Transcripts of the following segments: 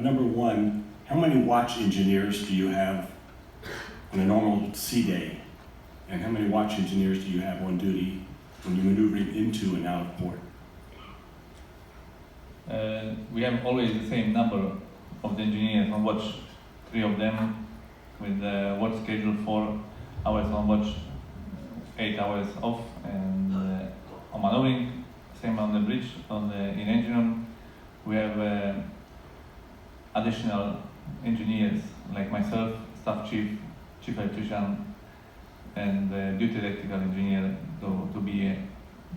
number one, how many watch engineers do you have on a normal sea day? And how many watch engineers do you have on duty when you're maneuvering into and out of port? We have always the same number of the engineers on watch, 3 of them with watch schedule 4 hours on watch, 8 hours off, and on maneuvering, same on the bridge, in engine room. We have additional engineers like myself, staff chief, chief electrician, and duty electrical engineer to be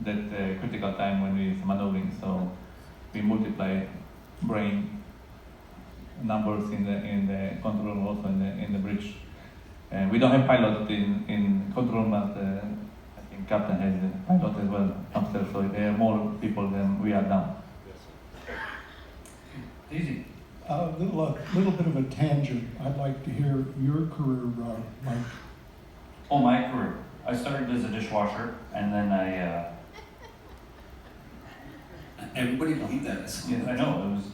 that critical time when we is maneuvering. So we multiply brain numbers in the control room, also in the bridge. And we don't have pilot in control room, but I think captain has a pilot as well upstairs. So there are more people than we are now. Easy. A little bit of a tangent. I'd like to hear your career, Mike. Oh, my career. I started as a dishwasher, and then I. Everybody believed that. Yes, I know. It was.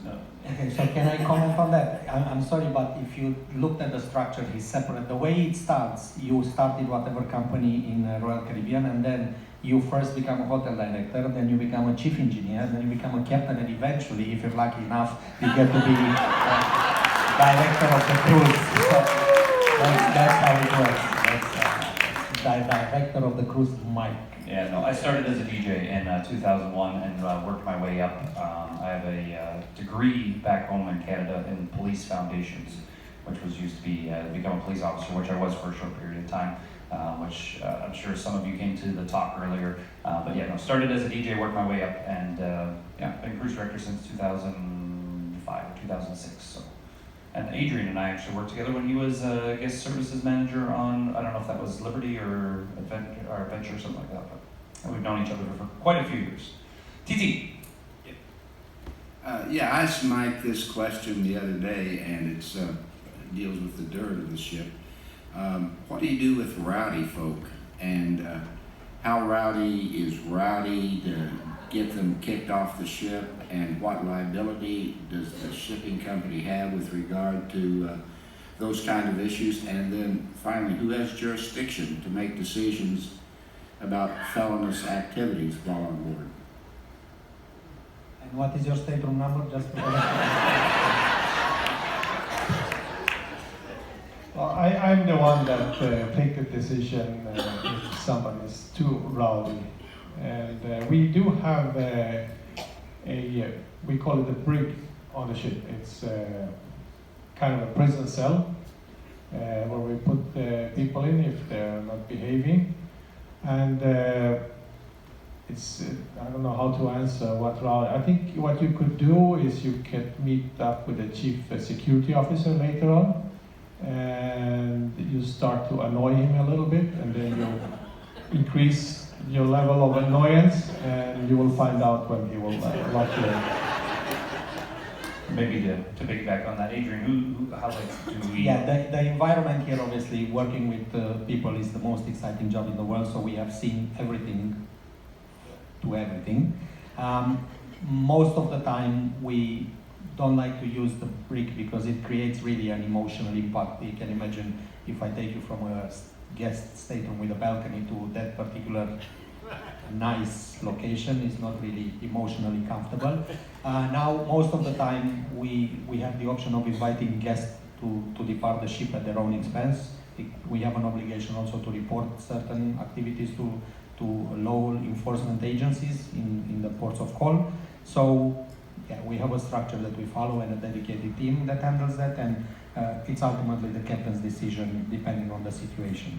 Okay, so can I comment on that? I'm sorry, but if you looked at the structure, it's separate. The way it starts, you started whatever company in Royal Caribbean, and then you first become a hotel director, then you become a chief engineer, then you become a captain, and eventually, if you're lucky enough, you get to be director of the cruise. So that's how it works. That's director of the cruise, Mike. Yeah, no, I started as a DJ in 2001 and worked my way up. I have a degree back home in Canada in police foundations, which was used to be become a police officer, which I was for a short period of time, which I'm sure some of you came to the talk earlier. But yeah, no, started as a DJ, worked my way up, and yeah, been cruise director since 2005 or 2006. So. And Adrian and I actually worked together when he was guest services manager on, I don't know if that was Liberty or Adventure or something like that, but we've known each other for quite a few years. TT. Yeah, I asked Mike this question the other day, and it deals with the dirt of the ship. What do you do with rowdy folk, and how rowdy is rowdy to get them kicked off the ship, and what liability does the shipping company have with regard to those kind of issues? And then finally, who has jurisdiction to make decisions about felonious activities while on board? And what is your stateroom number? Just Well, I'm the one that take the decision if someone is too rowdy. And we do have we call it a brig on the ship. It's kind of a prison cell where we put people in if they're not behaving. And it's, I don't know how to answer what route. I think what you could do is you could meet up with the chief security officer later on, and you start to annoy him a little bit, and then you increase your level of annoyance, and you will find out when he will lock you in. Maybe to piggyback on that, Adrian, how do we? Yeah, the environment here, obviously, working with people is the most exciting job in the world, so we have seen everything to everything. Most of the time, we don't like to use the brick because it creates really an emotional impact. You can imagine if I take you from a guest stateroom with a balcony to that particular nice location is not really emotionally comfortable. Now, most of the time, we have the option of inviting guests to depart the ship at their own expense. We have an obligation also to report certain activities to law enforcement agencies in the ports of call. So, yeah, we have a structure that we follow and a dedicated team that handles that, and it's ultimately the captain's decision depending on the situation.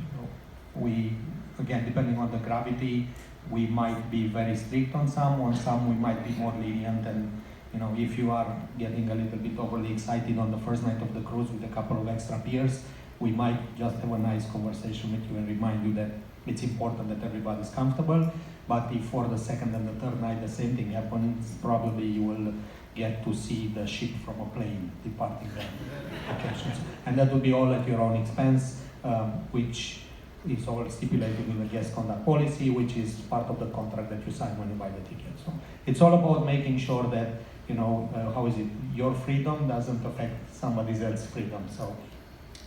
Again, depending on the gravity, we might be very strict on some we might be more lenient, and you know, if you are getting a little bit overly excited on the first night of the cruise with a couple of extra beers, we might just have a nice conversation with you and remind you that it's important that everybody's comfortable. But if for the second and the third night the same thing happens, probably you will get to see the ship from a plane departing the locations. And that will be all at your own expense, which is all stipulated in the guest conduct policy, which is part of the contract that you sign when you buy the ticket. So it's all about making sure that how is it? Your freedom doesn't affect somebody else's freedom. So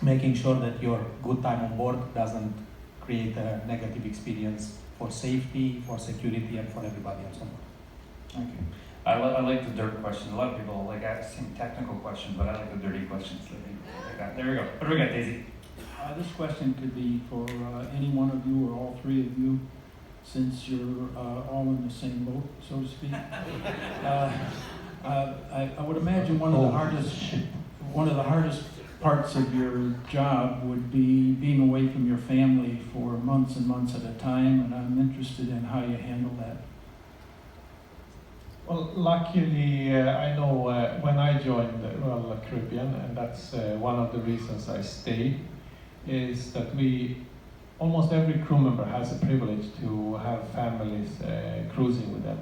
making sure that your good time on board doesn't create a negative experience for safety, for security, and for everybody else on board. Okay. I like the dirt questions. A lot of people like asking technical questions, but I like the dirty questions. There we go. What do we got, Daisy? This question could be for any one of you or all three of you, since you're all in the same boat, so to speak. I would imagine one of the hardest parts of your job would be being away from your family for months and months at a time, and I'm interested in how you handle that. Well, luckily, I know when I joined Royal Caribbean, and that's one of the reasons I stayed, is that almost every crew member has a privilege to have families cruising with them.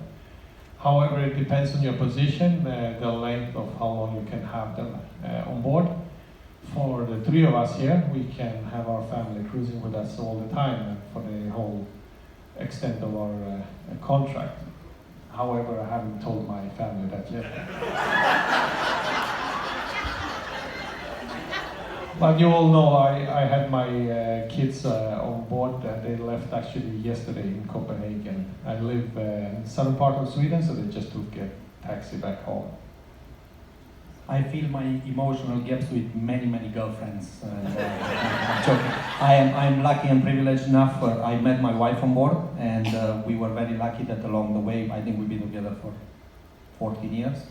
However, it depends on your position, the length of how long you can have them on board. For the three of us here, we can have our family cruising with us all the time for the whole extent of our contract. However, I haven't told my family that yet. But you all know I had my kids on board, and they left actually yesterday in Copenhagen. I live in the southern part of Sweden, so they just took a taxi back home. I feel my emotional gaps with many girlfriends. I'm joking. I'm lucky and privileged enough. I met my wife on board, and we were very lucky that along the way, I think we've been together for 14 years.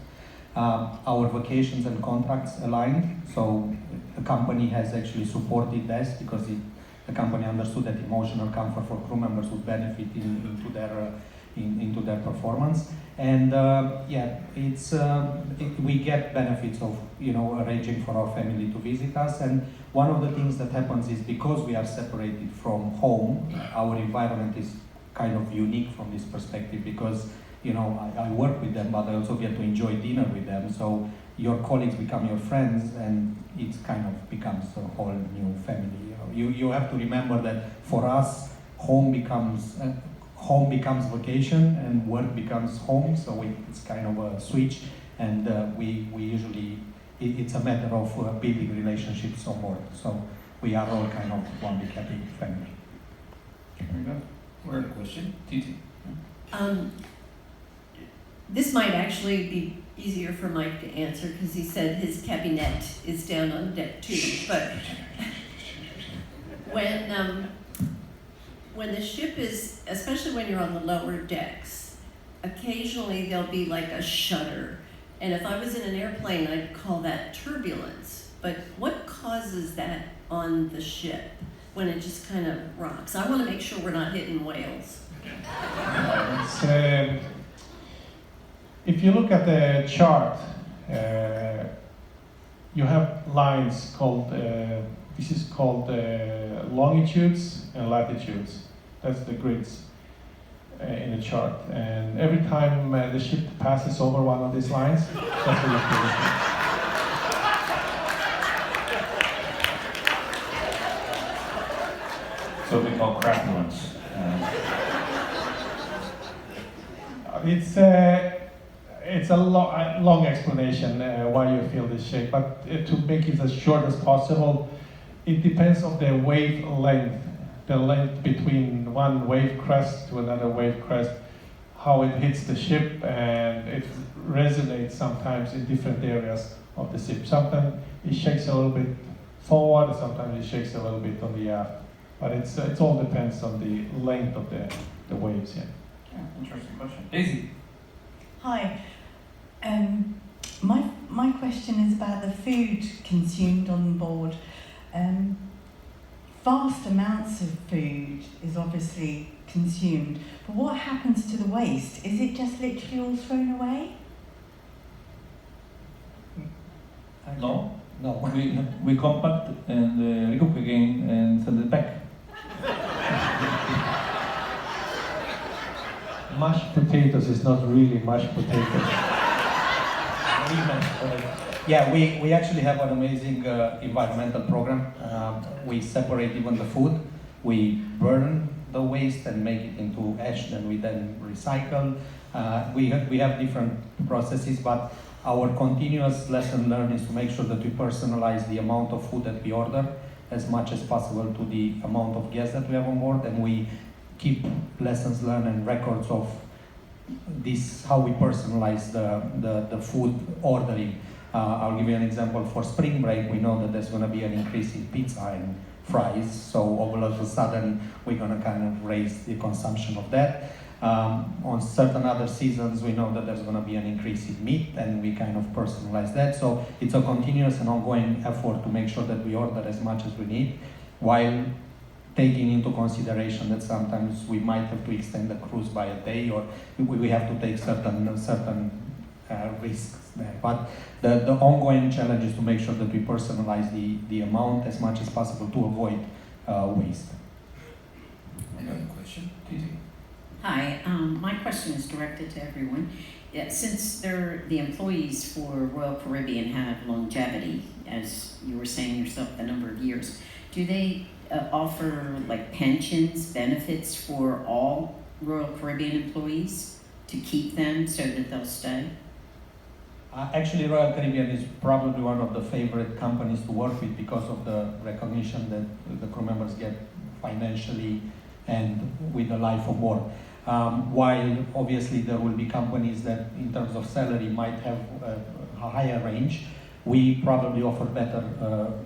Our vacations and contracts aligned, so the company has actually supported this because the company understood that emotional comfort for crew members would benefit into their performance. And we get benefits of arranging for our family to visit us. And one of the things that happens is because we are separated from home, our environment is kind of unique from this perspective because I work with them, but I also get to enjoy dinner with them. So your colleagues become your friends, and it kind of becomes a whole new family. You have to remember that for us, home becomes vacation and work becomes home. So it's kind of a switch, and we usually it's a matter of building relationships on board. So we are all kind of one big happy family. Very good. We're at a question. TT. This might actually be easier for Mike to answer because he said his cabinet is down on deck 2. But when the ship is, especially when you're on the lower decks, occasionally there'll be like a shudder. And if I was in an airplane, I'd call that turbulence. But what causes that on the ship when it just kind of rocks? I want to make sure we're not hitting whales. If you look at the chart, you have lines called, this is called longitudes and latitudes. That's the grids in the chart. And every time the ship passes over one of these lines, that's what you feel. So we call crapulence. It's a long explanation why you feel this shape, but to make it as short as possible, it depends on the wave length, the length between one wave crest to another wave crest, how it hits the ship, and it resonates sometimes in different areas of the ship. Sometimes it shakes a little bit forward, sometimes it shakes a little bit on the aft, but it all depends on the length of the waves. Yeah. Yeah, interesting question. Daisy. Hi. My question is about the food consumed on board. Vast amounts of food is obviously consumed, but what happens to the waste? Is it just literally all thrown away? No, we compact and recook again and send it back. Mashed potatoes is not really mashed potatoes. Yeah, we actually have an amazing environmental program. We separate even the food. We burn the waste and make it into ash, and we then recycle. We have different processes, but our continuous lesson learned is to make sure that we personalize the amount of food that we order as much as possible to the amount of guests that we have on board, and we keep lessons learned and records of this, how we personalize the food ordering. I'll give you an example. For spring break, we know that there's going to be an increase in pizza and fries, so all of a sudden we're going to kind of raise the consumption of that. On certain other seasons, we know that there's going to be an increase in meat, and we kind of personalize that. So it's a continuous and ongoing effort to make sure that we order as much as we need, while taking into consideration that sometimes we might have to extend the cruise by a day, or we have to take certain risks there. But the ongoing challenge is to make sure that we personalize the amount as much as possible to avoid waste. Another question? Titi? Hi, my question is directed to everyone. Yeah, since the employees for Royal Caribbean have longevity, as you were saying yourself, the number of years, do they offer like pensions, benefits for all Royal Caribbean employees to keep them so that they'll stay? Actually, Royal Caribbean is probably one of the favorite companies to work with because of the recognition that the crew members get financially and with the life on board. While obviously there will be companies that in terms of salary might have a higher range, we probably offer better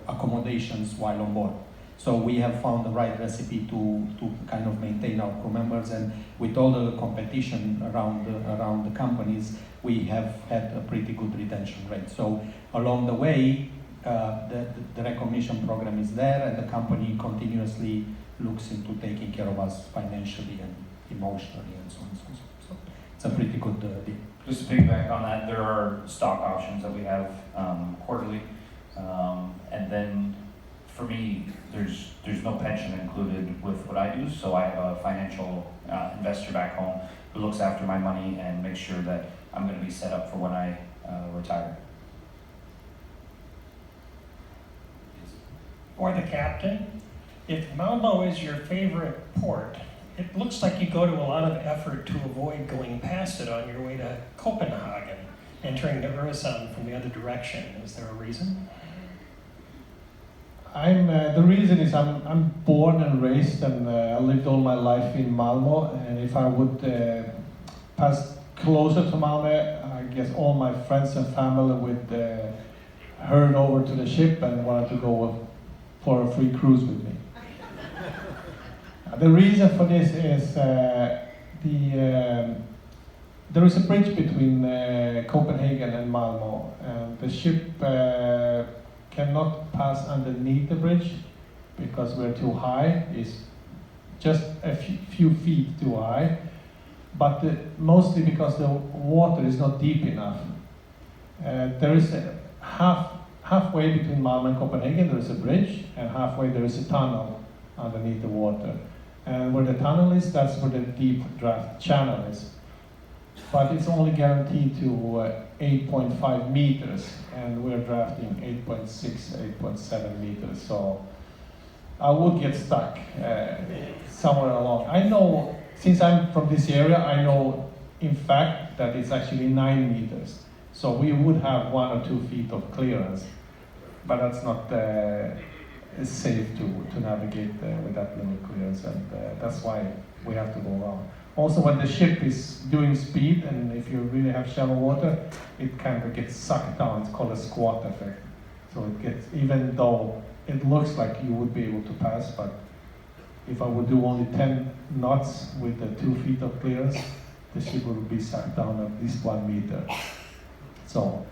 accommodations while on board. So we have found the right recipe to kind of maintain our crew members, and with all the competition around the companies, we have had a pretty good retention rate. So along the way, the recognition program is there, and the company continuously looks into taking care of us financially and emotionally and so on and so on. So it's a pretty good deal. Just to piggyback on that, there are stock options that we have quarterly, and then for me, there's no pension included with what I do, so I have a financial investor back home who looks after my money and makes sure that I'm going to be set up for when I retire. For the captain, if Malmo is your favorite port, it looks like you go to a lot of effort to avoid going past it on your way to Copenhagen, entering the Øresund from the other direction. Is there a reason? The reason is I'm born and raised, and I lived all my life in Malmo. And if I would pass closer to Malmo, I guess all my friends and family would herd over to the ship and wanted to go for a free cruise with me. The reason for this is there is a bridge between Copenhagen and Malmo, and the ship cannot pass underneath the bridge because we're too high. It's just a few feet too high, but mostly because the water is not deep enough. There is halfway between Malmo and Copenhagen there is a bridge, and halfway there is a tunnel underneath the water. And where the tunnel is, that's where the deep draft channel is. But it's only guaranteed to 8.5 meters, and we're drafting 8.6, 8.7 meters. So I would get stuck somewhere along. I know, since I'm from this area, I know in fact that it's actually 9 meters. So we would have 1 or 2 feet of clearance, but that's not safe to navigate with that limit clearance, and that's why we have to go around. Also, when the ship is doing speed, and if you really have shallow water, it kind of gets sucked down. It's called a squat effect. So it gets, even though it looks like you would be able to pass, but if I would do only 10 knots with the 2 feet of clearance, the ship would be sucked down at least 1 meter. So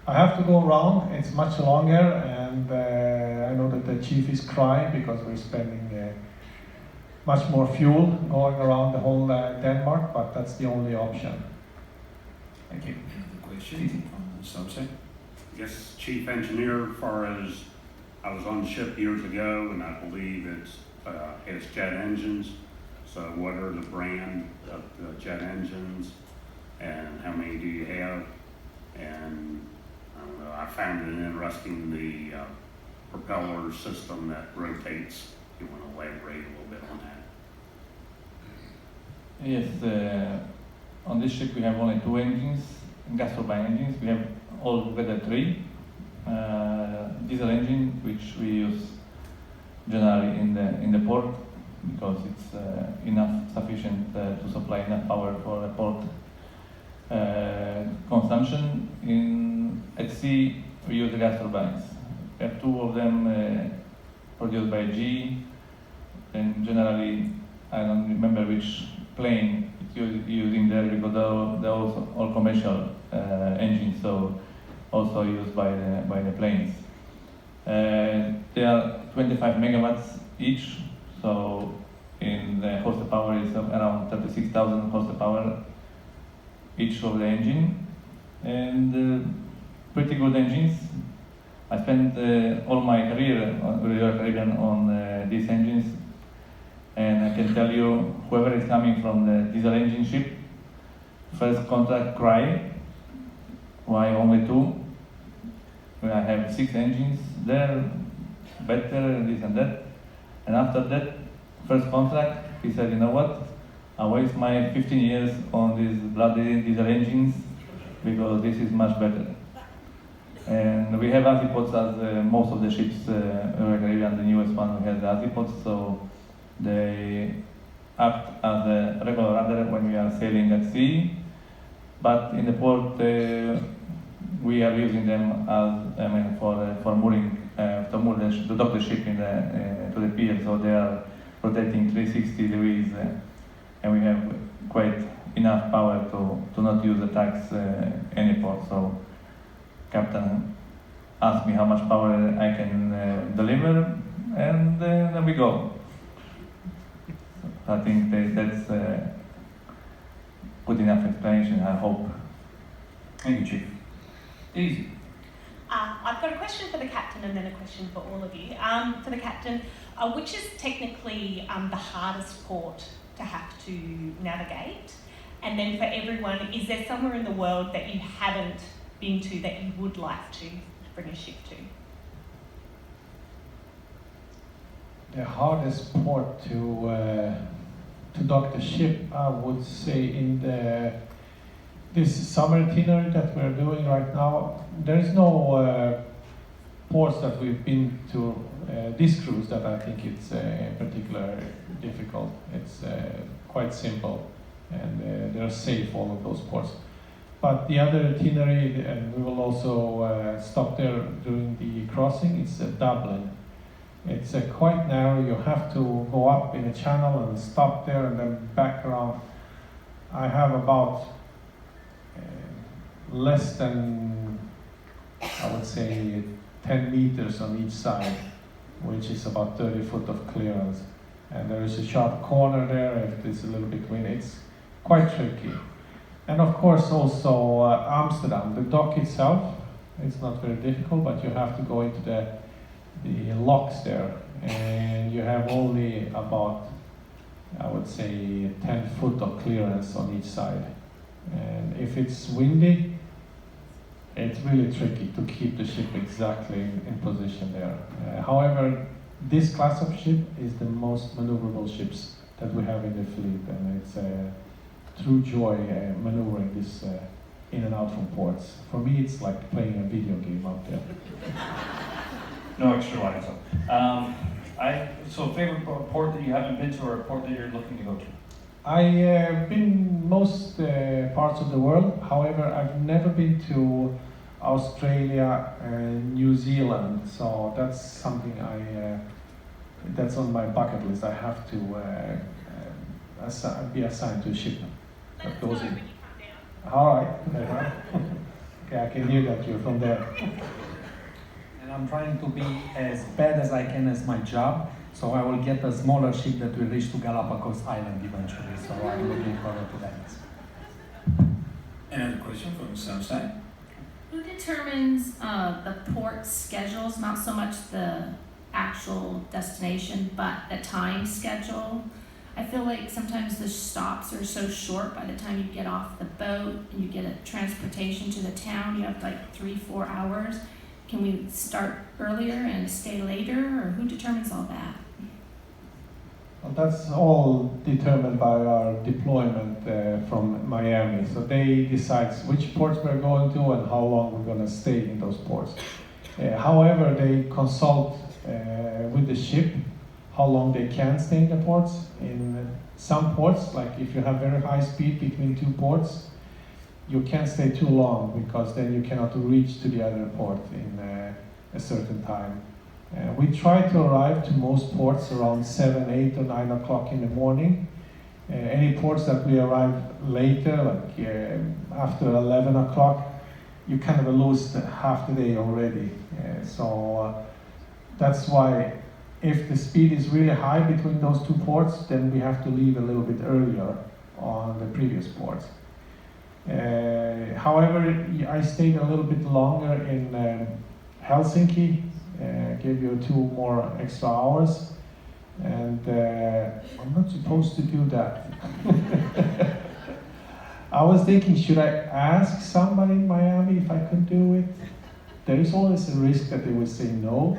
I have to go around. It's much longer, and I know that the chief is crying because we're spending much more fuel going around the whole Denmark, but that's the only option. Thank you. Another question from the subset? Yes, chief engineer, as far as I was on the ship years ago, and I believe it's jet engines. So what are the brand of the jet engines, and how many do you have? And I don't know, I found it interesting, the propeller system that rotates. You want to elaborate a little bit on that? Yes, on this ship we have only 2 engines, gas turbine engines. We have altogether 3 diesel engine, which we use generally in the port because it's enough sufficient to supply enough power for the port consumption. At sea we use the gas turbines. We have 2 of them produced by GE, and generally I don't remember which plane it's using there because they're also all commercial engines, so also used by the planes. They are 25 megawatts each, so in the horsepower is around 36,000 horsepower each of the engine, and pretty good engines. I spent all my career on Royal Caribbean on these engines, and I can tell you, whoever is coming from the diesel engine ship, first contract cry, why only 2? When I have 6 engines there, better and this and that. And after that first contract, he said, you know what, I waste my 15 years on these bloody diesel engines because this is much better. And we have azipods as most of the ships, Royal Caribbean, the newest one, we have the azipods, so they act as a regular rudder when we are sailing at sea. But in the port, we are using them as, for mooring, to moor to dock the ship to the pier, so they are rotating 360 degrees, and we have quite enough power to not use the tax any port. So captain asked me how much power I can deliver, and then we go. I think that's good enough explanation, I hope. Thank you, Chief. Easy. I've got a question for the captain and then a question for all of you. For the captain, which is technically the hardest port to have to navigate? And then for everyone, is there somewhere in the world that you haven't been to that you would like to bring a ship to? The hardest port to dock the ship, I would say, in this summer itinerary that we're doing right now, there is no ports that we've been to this cruise that I think it's particularly difficult. It's quite simple, and they're safe, all of those ports. But the other itinerary, and we will also stop there during the crossing, it's Dublin. It's quite narrow. You have to go up in a channel and stop there and then back around. I have about less than, I would say, 10 meters on each side, which is about 30 foot of clearance. And there is a sharp corner there if there's a little bit wind. It's quite tricky. And of course also Amsterdam, the dock itself, it's not very difficult, but you have to go into the locks there, and you have only about, I would say, 10 foot of clearance on each side. And if it's windy, it's really tricky to keep the ship exactly in position there. However, this class of ship is the most maneuverable ships that we have in the fleet, and it's a true joy maneuvering this in and out from ports. For me, it's like playing a video game out there. No extra lines up. So favorite port that you haven't been to, or a port that you're looking to go to? I have been most parts of the world. However, I've never been to Australia and New Zealand. So that's something that's on my bucket list. I have to be assigned to a ship that goes in. All right. Okay, I can hear that you're from there. And I'm trying to be as bad as I can as my job, so I will get a smaller ship that will reach to Galapagos Island eventually. So I'm looking forward to that. Another question from Southside. Who determines the port schedules, not so much the actual destination, but the time schedule? I feel like sometimes the stops are so short by the time you get off the boat and you get a transportation to the town, you have like 3-4 hours. Can we start earlier and stay later, or who determines all that? That's all determined by our deployment from Miami. So they decide which ports we're going to and how long we're going to stay in those ports. However, they consult with the ship how long they can stay in the ports. In some ports, like if you have very high speed between two ports, you can't stay too long because then you cannot reach to the other port in a certain time. We try to arrive to most ports around 7, 8 or 9 o'clock in the morning. Any ports that we arrive later, like after 11 o'clock, you kind of lose half the day already. So that's why if the speed is really high between those two ports, then we have to leave a little bit earlier on the previous ports. However, I stayed a little bit longer in Helsinki, gave you 2 more extra hours, and I'm not supposed to do that. I was thinking, should I ask somebody in Miami if I could do it? There is always a risk that they would say no.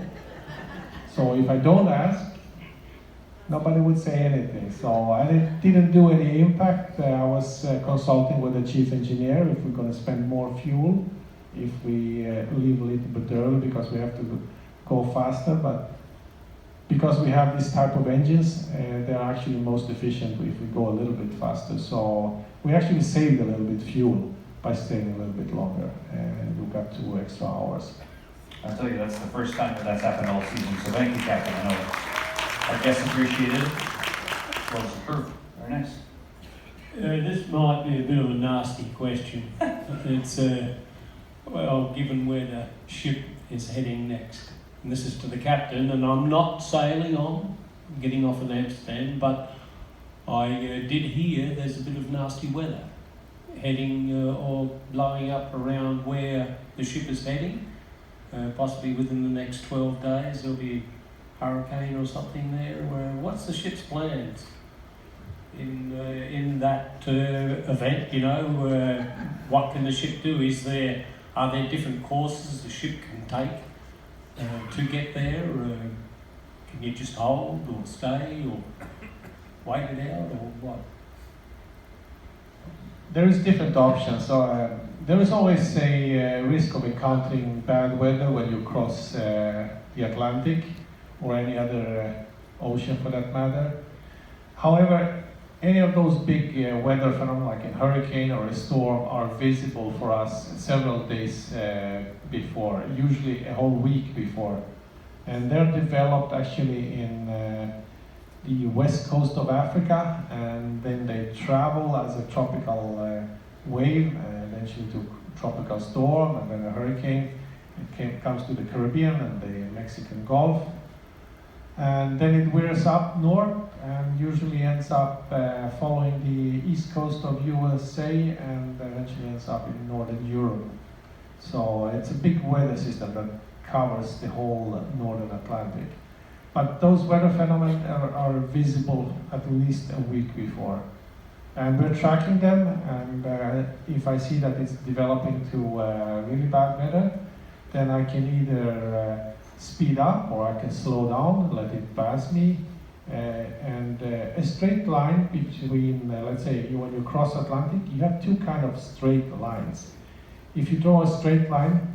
So if I don't ask, nobody would say anything. So I didn't do any impact. I was consulting with the chief engineer if we're going to spend more fuel, if we leave a little bit early because we have to go faster. But because we have this type of engines, they're actually most efficient if we go a little bit faster. So we actually saved a little bit fuel by staying a little bit longer, and we got 2 extra hours. I'll tell you, that's the first time that's happened all season, so thank you, Captain. I know our guests appreciate it. Well, superb. Very nice. This might be a bit of a nasty question. It's, well, given where the ship is heading next. And this is to the captain, and I'm not sailing on, getting off in Amsterdam, but I did hear there's a bit of nasty weather heading or blowing up around where the ship is heading. Possibly within the next 12 days there'll be a hurricane or something there. What's the ship's plans in that event? You know, what can the ship do? Are there different courses the ship can take to get there? Can you just hold or stay or wait it out or what? There is different options. So there is always a risk of encountering bad weather when you cross the Atlantic or any other ocean for that matter. However, any of those big weather phenomena like a hurricane or a storm are visible for us several days before, usually a whole week before. And they're developed actually in the west coast of Africa, and then they travel as a tropical wave, eventually to tropical storm, and then a hurricane. It comes to the Caribbean and the Mexican Gulf, and then it wears up north and usually ends up following the east coast of USA and eventually ends up in northern Europe. So it's a big weather system that covers the whole northern Atlantic. But those weather phenomena are visible at least a week before. And we're tracking them, and if I see that it's developing to really bad weather, then I can either speed up or I can slow down, let it pass me. And a straight line between, let's say, when you cross Atlantic, you have 2 kind of straight lines. If you draw a straight line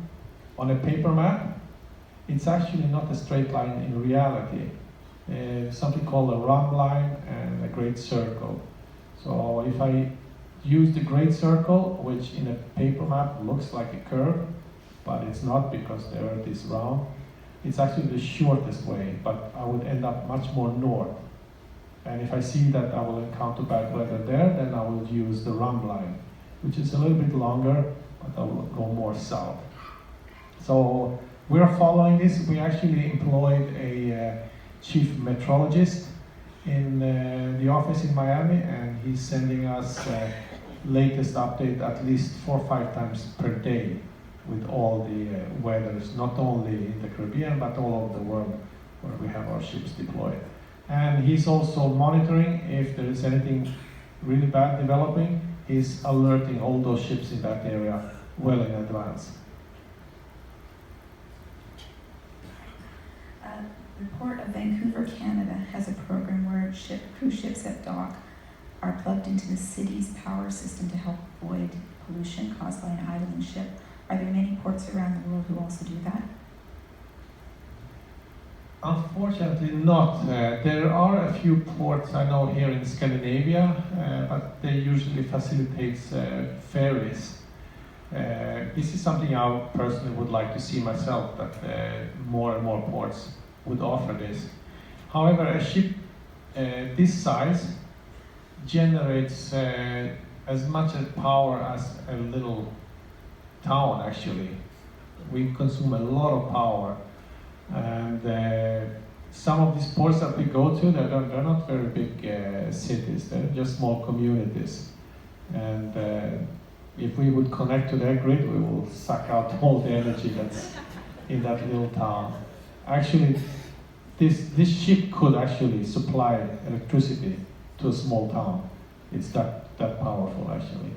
on a paper map, it's actually not a straight line in reality. Something called a rhumb line and a great circle. So if I use the great circle, which in a paper map looks like a curve, but it's not because the Earth is round, it's actually the shortest way, but I would end up much more north. And if I see that I will encounter bad weather there, then I will use the rhumb line, which is a little bit longer, but I will go more south. So we're following this. We actually employed a chief meteorologist in the office in Miami, and he's sending us latest update at least 4 or 5 times per day with all the weathers, not only in the Caribbean, but all over the world where we have our ships deployed. And he's also monitoring if there is anything really bad developing. He's alerting all those ships in that area well in advance. The Port of Vancouver, Canada has a program where cruise ships at dock are plugged into the city's power system to help avoid pollution caused by an idling ship. Are there many ports around the world who also do that? Unfortunately not. There are a few ports I know here in Scandinavia, but they usually facilitate ferries. This is something I personally would like to see myself, that more and more ports would offer this. However, a ship this size generates as much power as a little town actually. We consume a lot of power. And some of these ports that we go to, they're not very big cities, they're just small communities. And if we would connect to their grid, we will suck out all the energy that's in that little town. Actually, this ship could actually supply electricity to a small town. It's that powerful actually.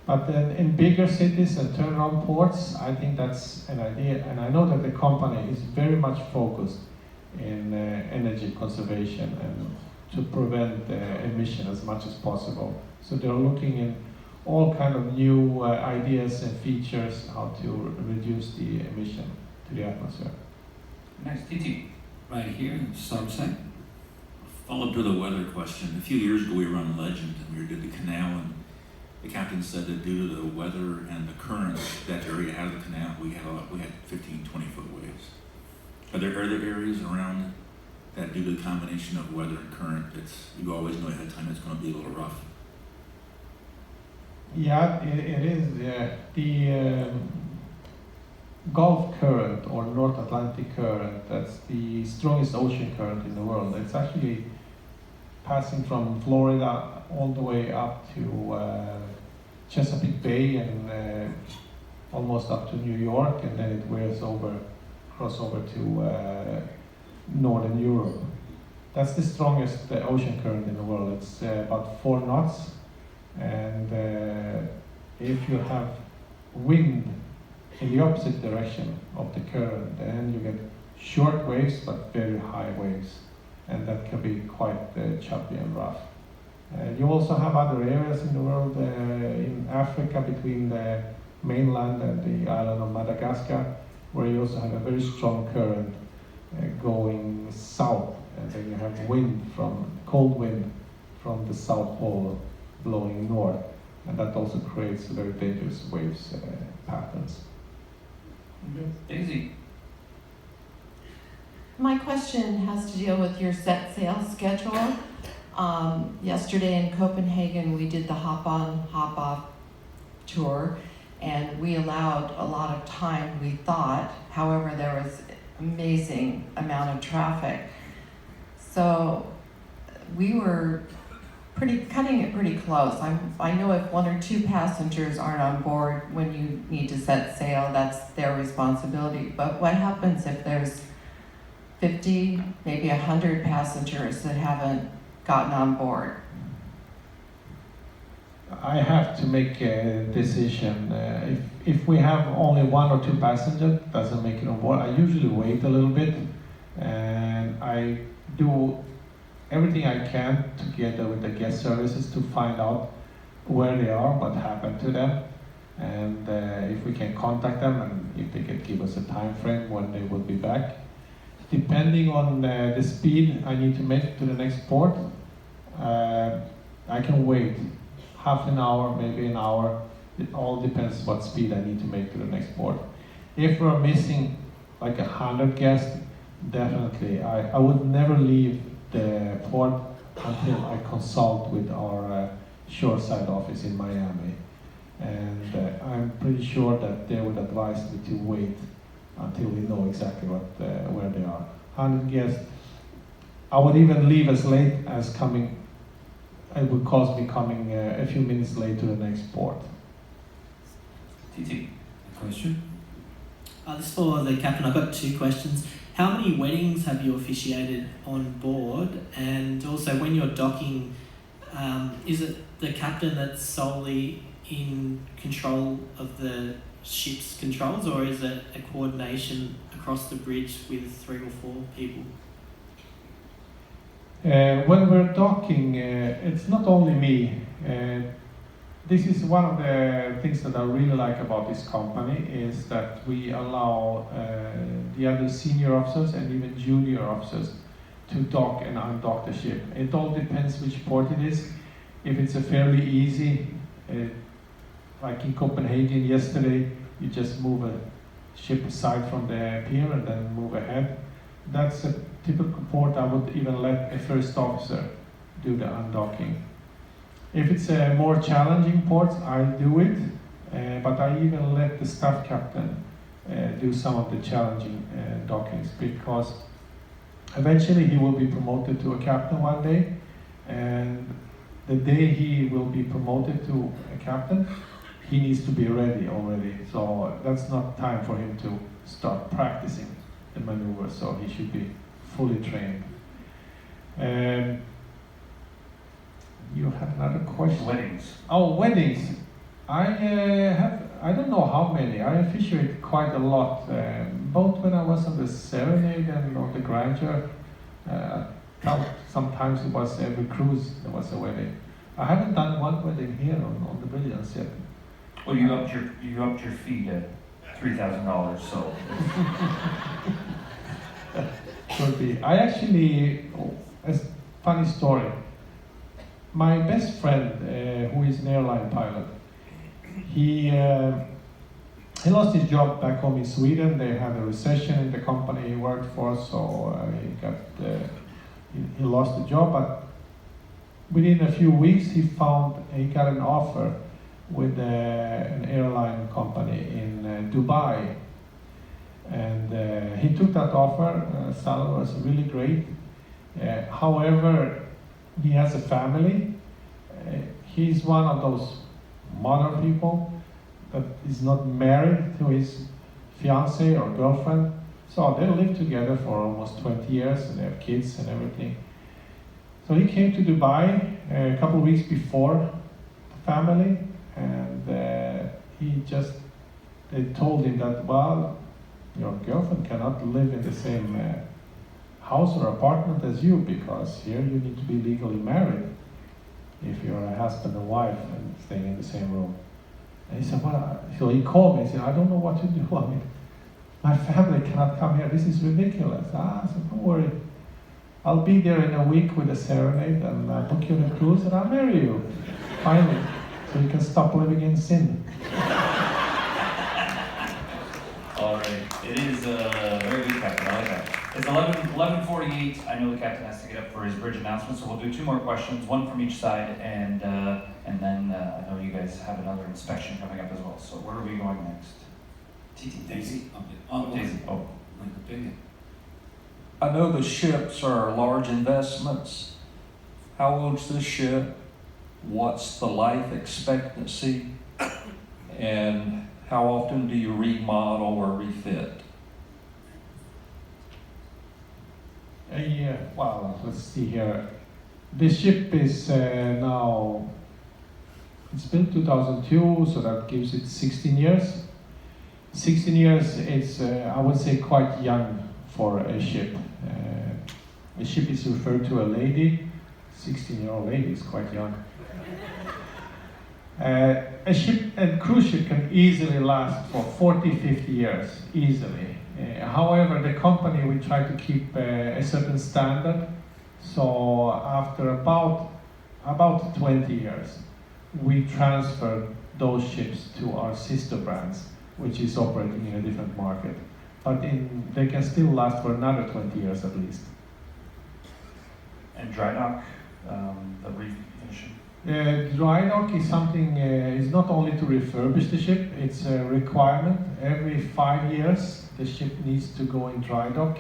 But then in bigger cities and turnaround ports, I think that's an idea, and I know that the company is very much focused in energy conservation and to prevent emission as much as possible. So they're looking in all kind of new ideas and features how to reduce the emission to the atmosphere. Next, Titi. Right here, Somerset. Follow up to the weather question. A few years ago, we were on Legend and we did the canal, and the captain said that due to the weather and the currents, that area out of the canal, we had 15, 20-foot waves. Are there areas around that due to the combination of weather and current, you always know ahead of time it's going to be a little rough? Yeah, it is. The Gulf Current or North Atlantic Current, that's the strongest ocean current in the world. It's actually passing from Florida all the way up to Chesapeake Bay and almost up to New York, and then it cross over to Northern Europe. That's the strongest ocean current in the world. It's about 4 knots, and if you have wind in the opposite direction of the current, then you get short waves but very high waves, and that can be quite choppy and rough. You also have other areas in the world, in Africa between the mainland and the island of Madagascar, where you also have a very strong current going south, and then you have cold wind from the South Pole blowing north, and that also creates very dangerous waves patterns. Daisy. My question has to deal with your set sail schedule. Yesterday in Copenhagen, we did the hop-on, hop-off tour, and we allowed a lot of time, we thought. However, there was amazing amount of traffic. So we were cutting it pretty close. I know if 1 or 2 passengers aren't on board when you need to set sail, that's their responsibility. But what happens if there's 50, maybe 100 passengers that haven't gotten on board? I have to make a decision. If we have only 1 or 2 passengers, doesn't make it on board. I usually wait a little bit, and I do everything I can together with the guest services to find out where they are, what happened to them, and if we can contact them, and if they can give us a time frame when they will be back. Depending on the speed I need to make to the next port, I can wait half an hour, maybe an hour. It all depends what speed I need to make to the next port. If we're missing like 100 guests, definitely I would never leave the port until I consult with our shoreside office in Miami. And I'm pretty sure that they would advise me to wait until we know exactly where they are. 100 guests, I would even leave as late as coming. It would cost me coming a few minutes late to the next port. TT, question? This is for the captain. I've got 2 questions. How many weddings have you officiated on board? And also, when you're docking, is it the captain that's solely in control of the ship's controls, or is it a coordination across the bridge with 3 or 4 people? When we're docking, it's not only me. This is one of the things that I really like about this company, is that we allow the other senior officers and even junior officers to dock and undock the ship. It all depends which port it is. If it's a fairly easy, like in Copenhagen yesterday, you just move a ship aside from the pier and then move ahead. That's a typical port. I would even let a first officer do the undocking. If it's a more challenging port, I'll do it, but I even let the staff captain do some of the challenging dockings, because eventually he will be promoted to a captain one day, and the day he will be promoted to a captain, he needs to be ready already. So that's not time for him to start practicing the maneuver, so he should be fully trained. You had another question? Weddings. Oh, weddings. I don't know how many. I officiate quite a lot, both when I was on the serenade and on the grandeur. Sometimes it was every cruise there was a wedding. I haven't done one wedding here on the Brilliance yet. Well, you upped your fee to $3,000, so. Could be. I actually, a funny story. My best friend, who is an airline pilot, he lost his job back home in Sweden. They had a recession in the company he worked for, so he lost the job. But within a few weeks, he got an offer with an airline company in Dubai, and he took that offer. Salary was really great. However, he has a family. He's one of those modern people that is not married to his fiancée or girlfriend. So they live together for almost 20 years and they have kids and everything. So he came to Dubai a couple of weeks before the family, and they told him that, well, your girlfriend cannot live in the same house or apartment as you, because here you need to be legally married if you're a husband and wife and staying in the same room. And he said, well, so he called me and said, I don't know what to do. I mean, my family cannot come here. This is ridiculous. I said, don't worry. I'll be there in a week with a serenade and book you on a cruise and I'll marry you. Finally. So you can stop living in sin. All right. It is very good, Captain. I like that. It's 11:48. I know the captain has to get up for his bridge announcement, so we'll do 2 more questions, one from each side, and then I know you guys have another inspection coming up as well. So where are we going next? Daisy. Daisy. Oh. I know the ships are large investments. How old's this ship? What's the life expectancy? And how often do you remodel or refit? Well, let's see here. This ship is now, it's built 2002, so that gives it 16 years. 16 years is, I would say, quite young for a ship. A ship is referred to a lady. 16-year-old lady is quite young. A ship and cruise ship can easily last for 40, 50 years, easily. However, the company, we try to keep a certain standard. So after about 20 years, we transfer those ships to our sister brands, which is operating in a different market. But they can still last for another 20 years at least. And dry dock, the refinishing? Dry dock is something, is not only to refurbish the ship, it's a requirement. Every 5 years, the ship needs to go in dry dock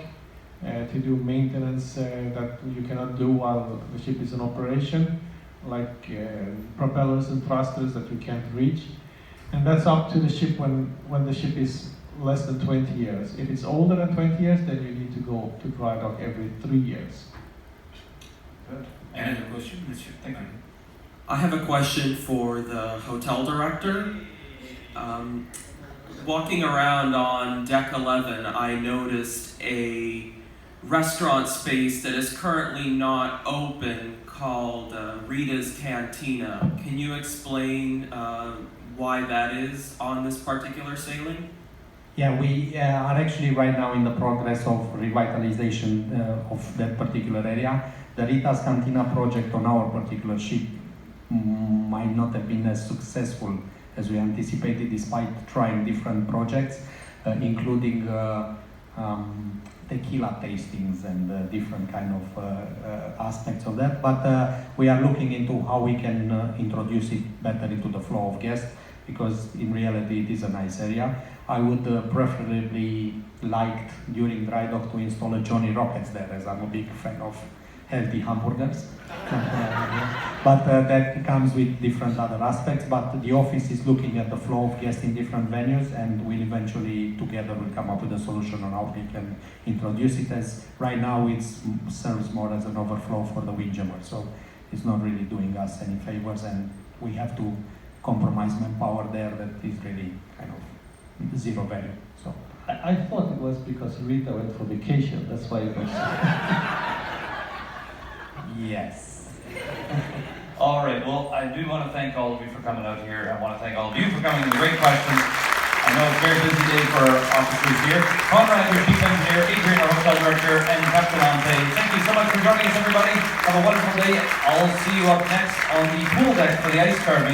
to do maintenance that you cannot do while the ship is in operation, like propellers and thrusters that you can't reach. And that's up to the ship when the ship is less than 20 years. If it's older than 20 years, then you need to go to dry dock every 3 years. Good. Any other question, Monsieur? Thank you. I have a question for the hotel director. walking around on deck 11, I noticed a restaurant space that is currently not open called Rita's Cantina. Can you explain why that is on this particular sailing? Yeah, we are actually right now in the progress of revitalization of that particular area. The Rita's Cantina project on our particular ship might not have been as successful as we anticipated, despite trying different projects, including tequila tastings and different kind of aspects of that. But we are looking into how we can introduce it better into the flow of guests, because in reality it is a nice area. I would preferably like during dry dock to install a Johnny Rockets there, as I'm a big fan of healthy hamburgers. But that comes with different other aspects. But the office is looking at the flow of guests in different venues, and we'll eventually together will come up with a solution on how we can introduce it. As right now it serves more as an overflow for the windjammer, so it's not really doing us any favors, and we have to compromise manpower there that is really kind of zero value. So I thought it was because Rita went for vacation. That's why it was. Yes. All right, well, I do want to thank all of you for coming out here. I want to thank all of you for coming with great questions. I know it's a very busy day for our officers here. Conrad, your chief engineer, Adrian, our hotel director, and Captain Ante. Thank you so much for joining us, everybody. Have a wonderful day. I'll see you up next on the pool deck for the ice carving.